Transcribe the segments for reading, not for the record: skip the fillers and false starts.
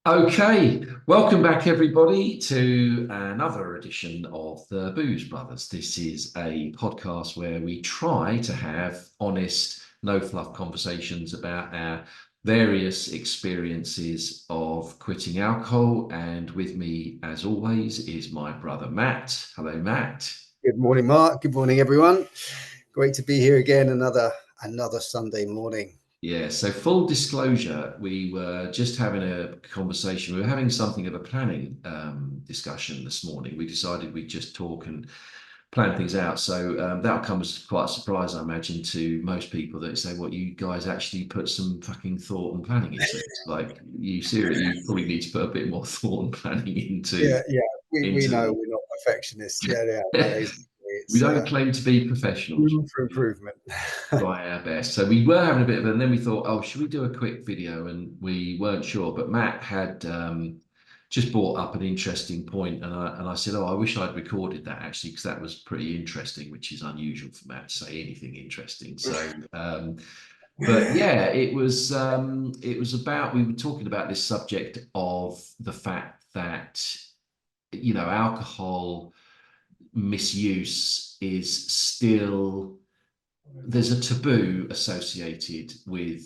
Okay, welcome back everybody to another edition of the Booze Brothers. This is a podcast where we try to have honest, no fluff conversations about our various experiences of quitting alcohol. And with me, as always, is my brother Matt. Hello, Matt. Good morning, Mark. Good morning, everyone. Great to be here again. Another Sunday morning. Yeah, so full disclosure, we were just having a conversation. We were having something of a planning discussion this morning. We decided we'd just talk and plan things out. So that'll come as quite a surprise, I imagine, to most people that say, "What, you guys actually put some fucking thought and planning into this? Like, you seriously, you probably need to put a bit more thought and planning into Yeah. We know into." we're not perfectionists. Yeah. No, exactly. We It's don't claim to be professionals. room for improvement. Try our best. So we were having a bit of, and then we thought, oh, should we do a quick video? And we weren't sure, but Matt had just brought up an interesting point, and I said, oh, I wish I'd recorded that actually because that was pretty interesting, which is unusual for Matt to say anything interesting. So, but yeah, it was about we were talking about this subject of the fact that alcohol misuse is still there's a taboo associated with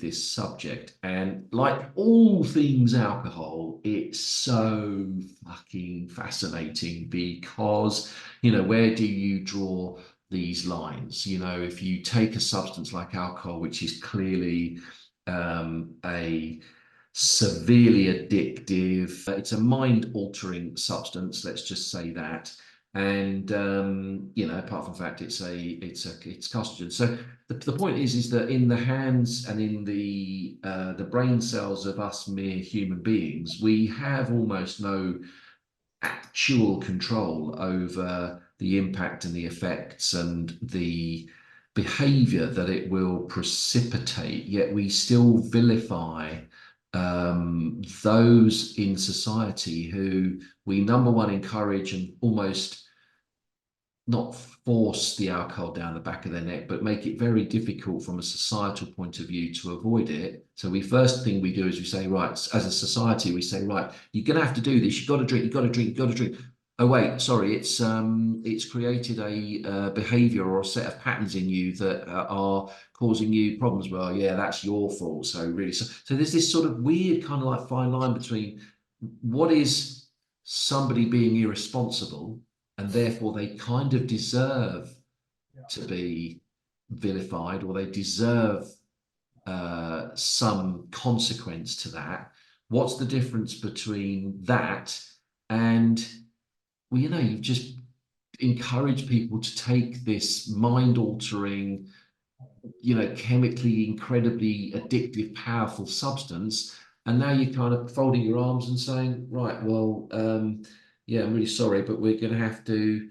this subject, and like all things alcohol, it's so fucking fascinating because where do you draw these lines? If you take a substance like alcohol, which is clearly a severely addictive, it's a mind altering substance, let's just say that. And apart from the fact it's carcinogen. So the point is that in the hands and in the brain cells of us mere human beings, we have almost no actual control over the impact and the effects and the behavior that it will precipitate, yet we still vilify those in society who we, number one, encourage and almost not force the alcohol down the back of their neck, but make it very difficult from a societal point of view to avoid it. So we first thing we do is we say, right, as a society, we say, right, you're going to have to do this. You've got to drink. You've got to drink. You've got to drink. Oh wait, sorry, it's created a behavior or a set of patterns in you that are causing you problems. Well, yeah, that's your fault. So really, so there's this sort of weird kind of like fine line between what is somebody being irresponsible, and therefore they kind of deserve to be vilified, or they deserve some consequence to that. What's the difference between that and, well, you've just encouraged people to take this mind-altering, chemically incredibly addictive, powerful substance, and now you're kind of folding your arms and saying, right, well, yeah, I'm really sorry, but we're going to have to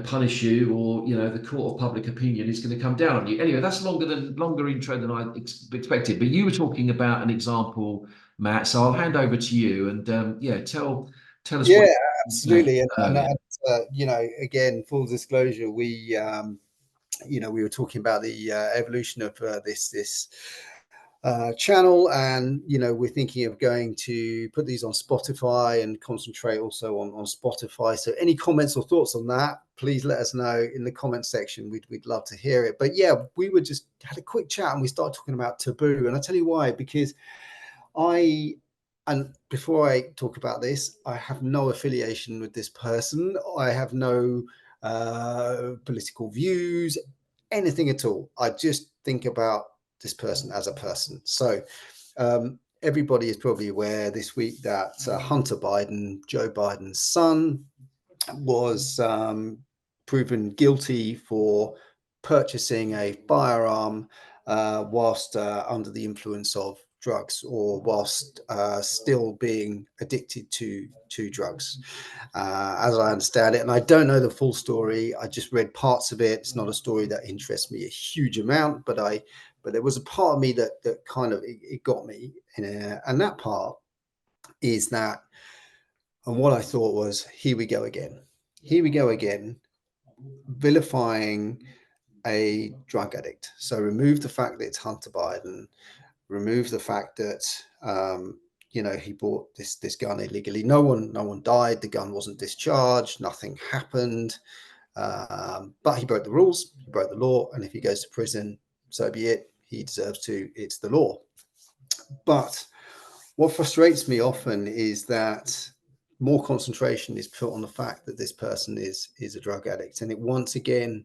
punish you, or the court of public opinion is going to come down on you. Anyway, that's longer intro than I expected. But you were talking about an example, Matt. So I'll hand over to you, and yeah, tell us what Yeah, you were saying absolutely. earlier. Again, full disclosure, we were talking about the evolution of this channel, and we're thinking of going to put these on Spotify and concentrate also on Spotify. So any comments or thoughts on that, please let us know in the comment section. We'd love to hear it. But yeah, we were just had a quick chat and we started talking about taboo, and I tell you why, because and before I talk about this, I have no affiliation with this person. I have no political views, anything at all. I just think about this person as a person. So everybody is probably aware this week that Hunter Biden, Joe Biden's son, was proven guilty for purchasing a firearm whilst under the influence of drugs, or whilst still being addicted to drugs, as I understand it. And I don't know the full story. I just read parts of it. It's not a story that interests me a huge amount, but there was a part of me that kind of it got me, and that part is that. And what I thought was, here we go again. Here we go again, vilifying a drug addict. So remove the fact that it's Hunter Biden, remove the fact that You know, he bought this gun illegally. No one died. The gun wasn't discharged. Nothing happened. But he broke the rules. He broke the law. And if he goes to prison, so be it. He deserves to. It's the law. But what frustrates me often is that more concentration is put on the fact that this person is a drug addict, and it once again,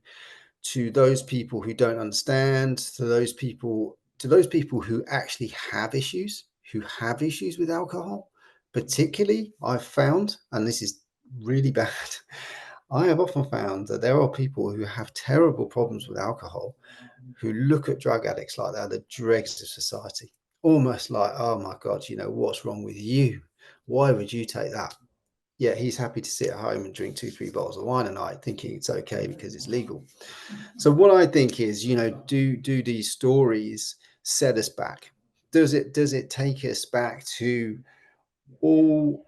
to those people who don't understand, to those people who actually have issues, with alcohol, particularly, I've found, and this is really bad, I have often found that there are people who have terrible problems with alcohol who look at drug addicts like they're the dregs of society, almost like, oh my God, you know, what's wrong with you? Why would you take that? Yeah, he's happy to sit at home and drink 2, 3 bottles of wine a night, thinking it's okay because it's legal. So what I think is, you know, do these stories set us back? Does it take us back to all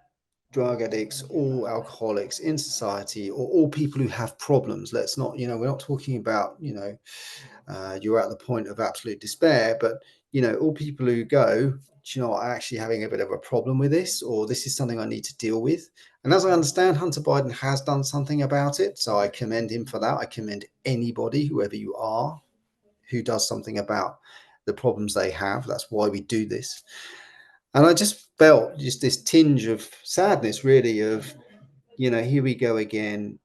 drug addicts, all alcoholics in society, or all people who have problems? Let's not, you know, we're not talking about, you know, you're at the point of absolute despair, but you know, all people who go, do you know what, I'm actually having a bit of a problem with this, or this is something I need to deal with. And as I understand, Hunter Biden has done something about it, so I commend him for that. I commend anybody, whoever you are, who does something about the problems they have. That's why we do this. And I just felt just this tinge of sadness, really, of, you know, here we go again.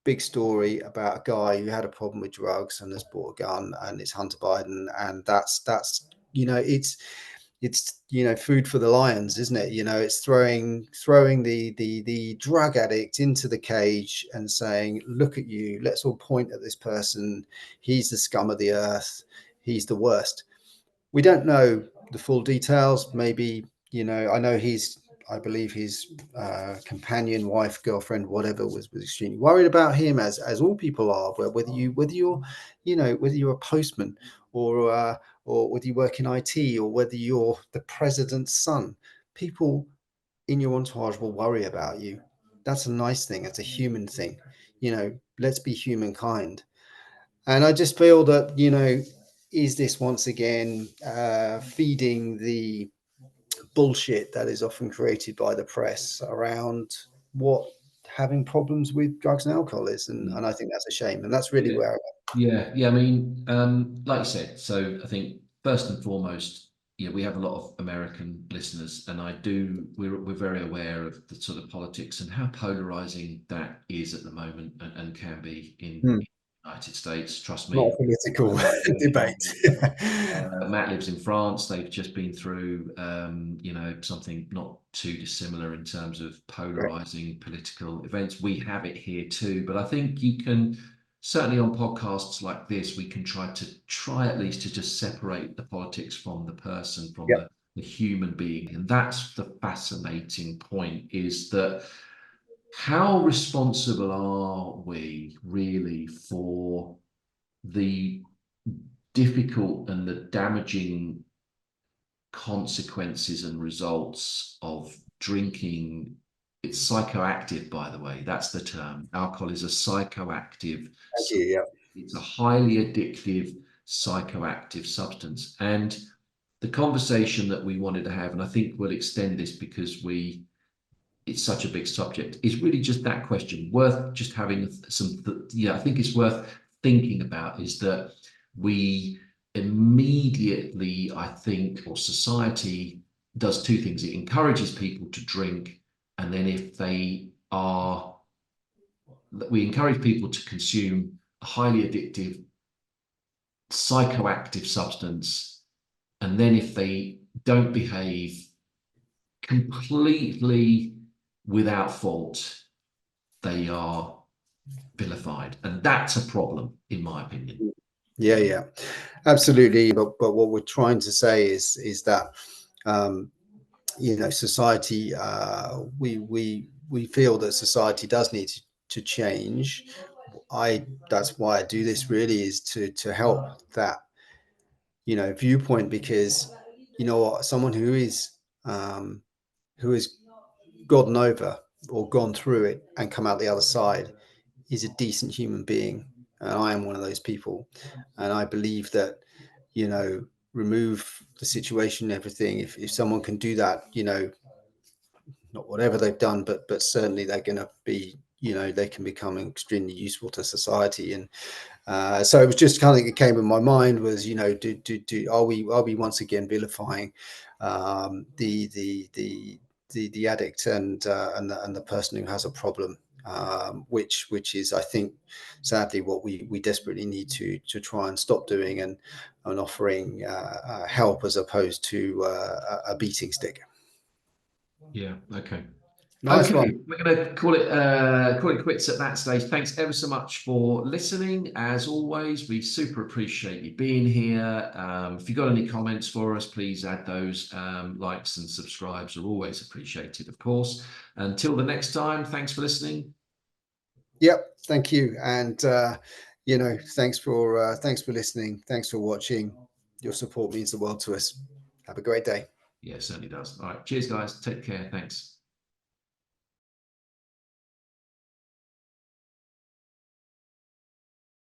Big story about a guy who had a problem with drugs and has bought a gun, and it's Hunter Biden, and that's you know, it's you know, food for the lions, isn't it? You know, it's throwing the drug addict into the cage and saying, look at you, let's all point at this person. He's the scum of the earth. He's the worst. We don't know the full details. Maybe, you know, I believe his companion, wife, girlfriend, whatever, was extremely worried about him, as all people are. Whether you're, you know, whether you're a postman, or whether you work in IT, or whether you're the president's son, people in your entourage will worry about you. That's a nice thing. It's a human thing. You know, let's be humankind. And I just feel that, you know, is this once again feeding the bullshit that is often created by the press around what having problems with drugs and alcohol is? And I think that's a shame. And that's really Yeah, where yeah. I mean, like you said, so I think first and foremost, yeah, we have a lot of American listeners, and we're very aware of the sort of politics and how polarizing that is at the moment, and can be in Hmm, the United States. Trust not me. a political debate. Matt lives in France. They've just been through, you know, something not too dissimilar in terms of Great. polarizing political events. We have it here too, but I think you can certainly on podcasts like this, we can try at least to just separate the politics from the person, from Yep. the human being, and that's the fascinating point: is that how responsible are we really for the difficult and the damaging consequences and results of drinking? It's psychoactive, by the way. That's the term. Alcohol is a psychoactive. Thank you. Yeah. It's a highly addictive psychoactive substance. And the conversation that we wanted to have, and I think we'll extend this because it's such a big subject, is really just that question, worth just having some, yeah, I think it's worth thinking about, is that we immediately, I think, or society does two things. It encourages people to drink, and then if they are, we encourage people to consume a highly addictive psychoactive substance, and then if they don't behave completely without fault, they are vilified, and that's a problem, in my opinion. Yeah. Yeah. Absolutely. But what we're trying to say is that you know, society, we feel that society does need to change. That's why I do this, really, is to help that, you know, viewpoint, because, you know what, someone um, who has gotten over or gone through it and come out the other side is a decent human being, and I am one of those people. And I believe that, you know, remove the situation, everything, if someone can do that, not whatever they've done, but certainly they're going to be, they can become extremely useful to society. And so it was just kind of, it came in my mind was, are we once again vilifying the addict and the person who has a problem, which is, I think, sadly, what we desperately need to try and stop doing, and offering help as opposed to a beating stick. Yeah. Okay. Nice one. Okay, we're going to call it quits at that stage. Thanks ever so much for listening. As always, we super appreciate you being here. If you've got any comments for us, please add those. Likes and subscribes are always appreciated, of course. Until the next time, thanks for listening. Yep, thank you, and thanks for listening. Thanks for watching. Your support means the world to us. Have a great day. Yeah, certainly does. All right, cheers, guys. Take care. Thanks.